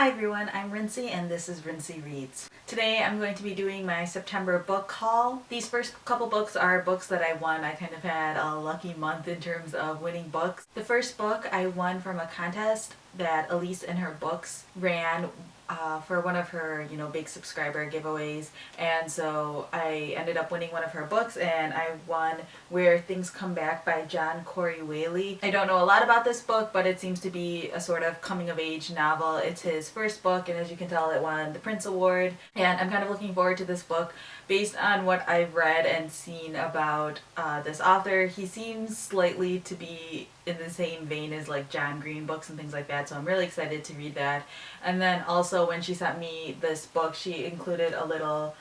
Hi everyone, I'm Rincey and this is Rincey Reads. Today I'm going to be doing my September book haul. These first couple books are books that I won. I kind of had a lucky month in terms of winning books. The first book I won from a contest that Elise and her books ran for one of her, big subscriber giveaways, and so I ended up winning one of her books, and I won Where Things Come Back by John Corey Whaley. I don't know a lot about this book, but it seems to be a sort of coming-of-age novel. It's his first book, and as you can tell, it won the Prince Award, and I'm kind of looking forward to this book. Based on what I've read and seen about this author, he seems slightly to be in the same vein as like John Green books and things like that, so I'm really excited to read that. And then also when she sent me this book, she included a little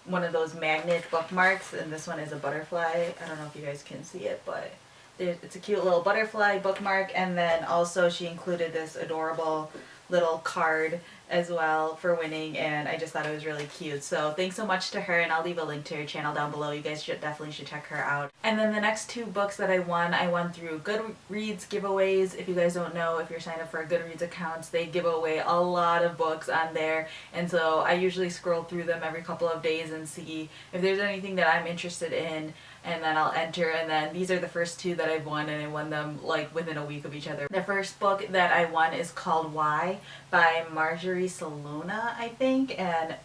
one of those magnet bookmarks, and this one is a butterfly. I don't know if you guys can see it, but it's a cute little butterfly bookmark. And then also she included this adorable little card as well for winning, and I just thought it was really cute. So thanks so much to her, and I'll leave a link to her channel down below. You guys definitely should check her out. And then the next two books that I won through Goodreads giveaways. If you guys don't know, if you're signed up for a Goodreads account, they give away a lot of books on there, and so I usually scroll through them every couple of days and see if there's anything that I'm interested in, and then I'll enter. And then these are the first two that I've won, and I won them like within a week of each other. The first book that I won is called Why by Marjorie Salona, I think, and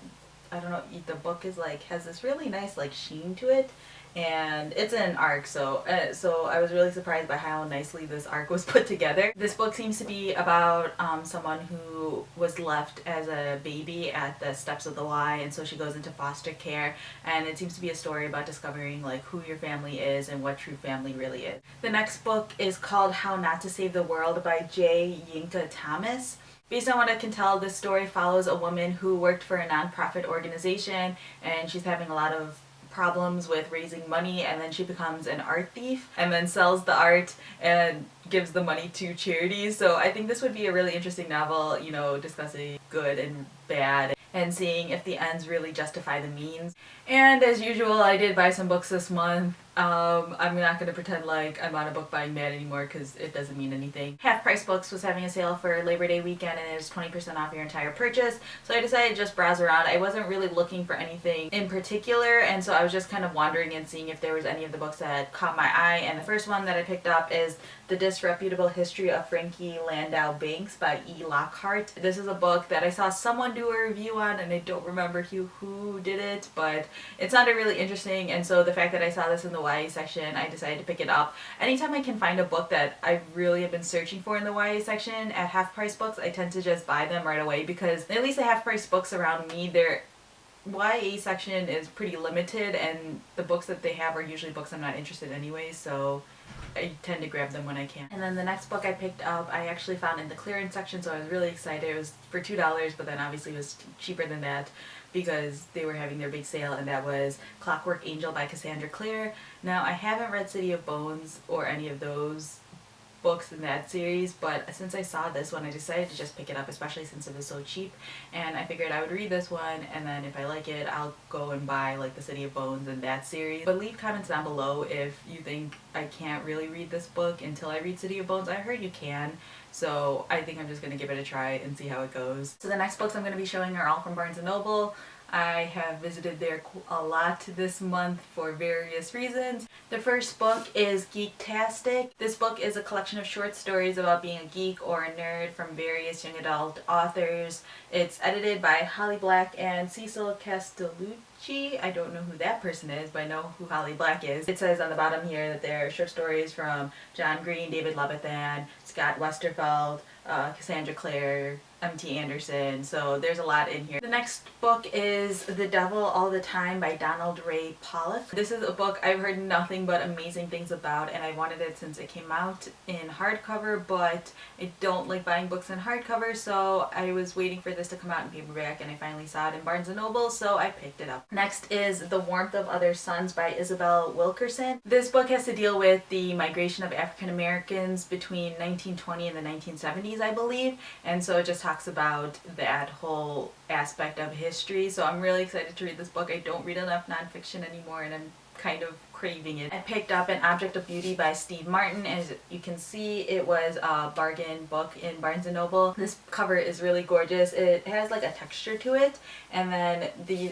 I don't know, the book is like has this really nice like sheen to it, and it's an arc, so I was really surprised by how nicely this arc was put together. This book seems to be about someone who was left as a baby at the steps of the Y, and so she goes into foster care, and it seems to be a story about discovering like who your family is and what true family really is. The next book is called How Not to Save the World by J. Yinka Thomas. Based on what I can tell, this story follows a woman who worked for a nonprofit organization, and she's having a lot of problems with raising money, and then she becomes an art thief and then sells the art and gives the money to charities. So I think this would be a really interesting novel, discussing good and bad and seeing if the ends really justify the means. And as usual, I did buy some books this month. I'm not going to pretend like I'm on a book buying mad anymore because it doesn't mean anything. Half Price Books was having a sale for Labor Day weekend, and it was 20% off your entire purchase. So I decided to just browse around. I wasn't really looking for anything in particular, and so I was just kind of wandering and seeing if there was any of the books that caught my eye. And the first one that I picked up is The Disreputable History of Frankie Landau Banks by E. Lockhart. This is a book that I saw someone do a review on, and I don't remember who did it, but it sounded really interesting, and so the fact that I saw this in the YA section, I decided to pick it up. Anytime I can find a book that I really have been searching for in the YA section at Half Price Books, I tend to just buy them right away, because at least the Half Price Books around me, their YA section is pretty limited, and the books that they have are usually books I'm not interested in anyway, so I tend to grab them when I can. And then the next book I picked up, I actually found in the clearance section, so I was really excited. It was for $2, but then obviously it was cheaper than that because they were having their big sale, and that was Clockwork Angel by Cassandra Clare. Now, I haven't read City of Bones or any of those books in that series, but since I saw this one, I decided to just pick it up, especially since it was so cheap, and I figured I would read this one, and then if I like it, I'll go and buy like the City of Bones and that series. But leave comments down below if you think I can't really read this book until I read City of Bones. I heard you can, so I think I'm just going to give it a try and see how it goes. So the next books I'm going to be showing are all from Barnes & Noble. I have visited there a lot this month for various reasons. The first book is Geektastic. This book is a collection of short stories about being a geek or a nerd from various young adult authors. It's edited by Holly Black and Cecil Castellucci. I don't know who that person is, but I know who Holly Black is. It says on the bottom here that they're short stories from John Green, David Levithan, Scott Westerfeld, Cassandra Clare, M.T. Anderson, so there's a lot in here. The next book is The Devil All the Time by Donald Ray Pollock. This is a book I've heard nothing but amazing things about, and I wanted it since it came out in hardcover, but I don't like buying books in hardcover, so I was waiting for this to come out in paperback, and I finally saw it in Barnes & Noble, so I picked it up. Next is The Warmth of Other Suns by Isabel Wilkerson. This book has to deal with the migration of African Americans between 1920 and the 1970s, I believe, and so it just talks about that whole aspect of history. So I'm really excited to read this book. I don't read enough nonfiction anymore, and I'm kind of craving it. I picked up An Object of Beauty by Steve Martin. As you can see, it was a bargain book in Barnes & Noble. This cover is really gorgeous. It has like a texture to it, and then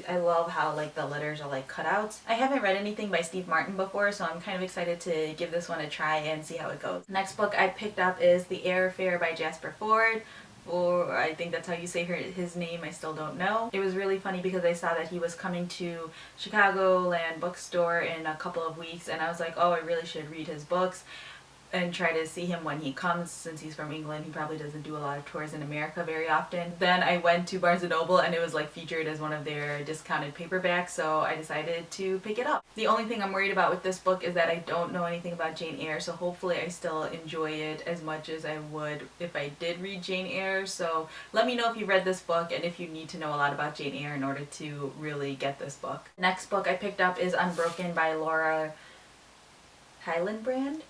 I love how like the letters are like cutouts. I haven't read anything by Steve Martin before, so I'm kind of excited to give this one a try and see how it goes. Next book I picked up is The Air Affair by Jasper Fforde. Or I think that's how you say his name, I still don't know. It was really funny because I saw that he was coming to Chicagoland Bookstore in a couple of weeks, and I was like, oh, I really should read his books and try to see him when he comes. Since he's from England, he probably doesn't do a lot of tours in America very often. Then I went to Barnes & Noble and it was like featured as one of their discounted paperbacks, so I decided to pick it up. The only thing I'm worried about with this book is that I don't know anything about Jane Eyre, so hopefully I still enjoy it as much as I would if I did read Jane Eyre. So let me know if you read this book and if you need to know a lot about Jane Eyre in order to really get this book. Next book I picked up is Unbroken by Laura Hillenbrand?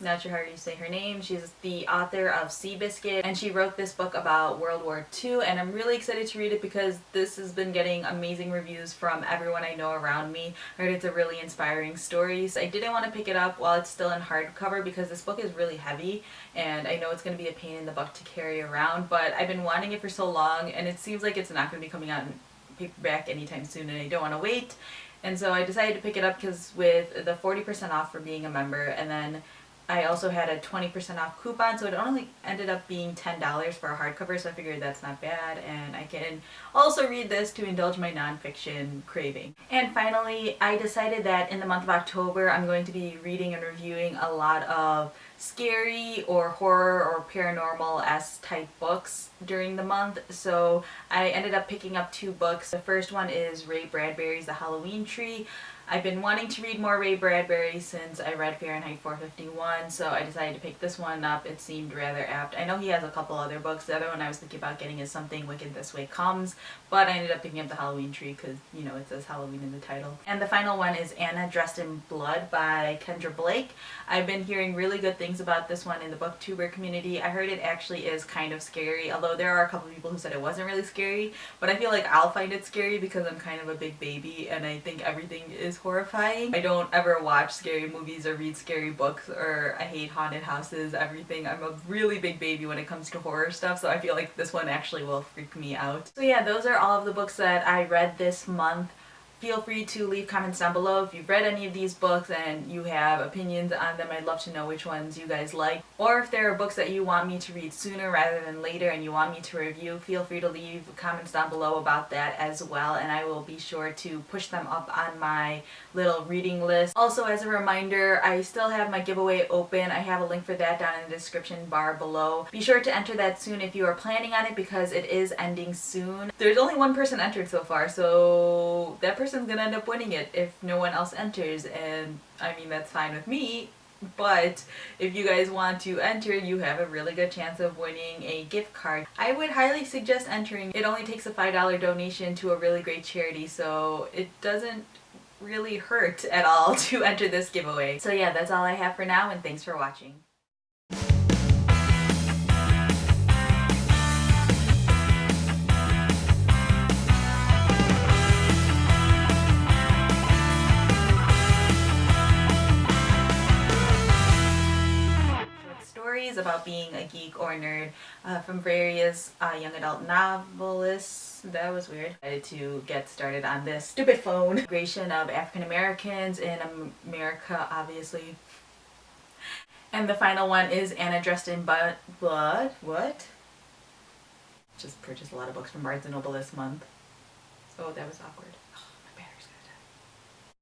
Not sure how you say her name. She's the author of Seabiscuit, and she wrote this book about World War II, and I'm really excited to read it because this has been getting amazing reviews from everyone I know around me. I heard it's a really inspiring story. So I didn't want to pick it up while it's still in hardcover because this book is really heavy, and I know it's going to be a pain in the butt to carry around, but I've been wanting it for so long, and it seems like it's not going to be coming out in paperback anytime soon, and I don't want to wait. And so I decided to pick it up because with the 40% off for being a member, and then I also had a 20% off coupon, so it only ended up being $10 for a hardcover, so I figured that's not bad, and I can also read this to indulge my nonfiction craving. And finally, I decided that in the month of October, I'm going to be reading and reviewing a lot of scary or horror or paranormal-esque type books during the month, so I ended up picking up 2 books. The first one is Ray Bradbury's The Halloween Tree. I've been wanting to read more Ray Bradbury since I read Fahrenheit 451, so I decided to pick this one up. It seemed rather apt. I know he has a couple other books. The other one I was thinking about getting is Something Wicked This Way Comes, but I ended up picking up The Halloween Tree because, you know, it says Halloween in the title. And the final one is Anna Dressed in Blood by Kendra Blake. I've been hearing really good things about this one in the booktuber community. I heard it actually is kind of scary, although there are a couple people who said it wasn't really scary, but I feel like I'll find it scary because I'm kind of a big baby and I think everything is horrifying. I don't ever watch scary movies or read scary books, or I hate haunted houses, everything. I'm a really big baby when it comes to horror stuff, so I feel like this one actually will freak me out. So yeah, those are all of the books that I read this month. Feel free to leave comments down below if you've read any of these books and you have opinions on them. I'd love to know which ones you guys like. Or if there are books that you want me to read sooner rather than later and you want me to review, feel free to leave comments down below about that as well, and I will be sure to push them up on my little reading list. Also, as a reminder, I still have my giveaway open. I have a link for that down in the description bar below. Be sure to enter that soon if you are planning on it because it is ending soon. There's only one person entered so far, so that person's gonna end up winning it if no one else enters, and I mean that's fine with me, but if you guys want to enter, you have a really good chance of winning a gift card. I would highly suggest entering. It only takes a $5 donation to a really great charity, so it doesn't really hurt at all to enter this giveaway. So yeah, that's all I have for now, and thanks for watching. About being a geek or nerd from various young adult novelists. That was weird. I had to get started on this stupid phone. Migration of African Americans in America, obviously. And the final one is Anna Dressed in Blood. What? Just purchased a lot of books from Barnes & Noble this month. Oh, that was awkward.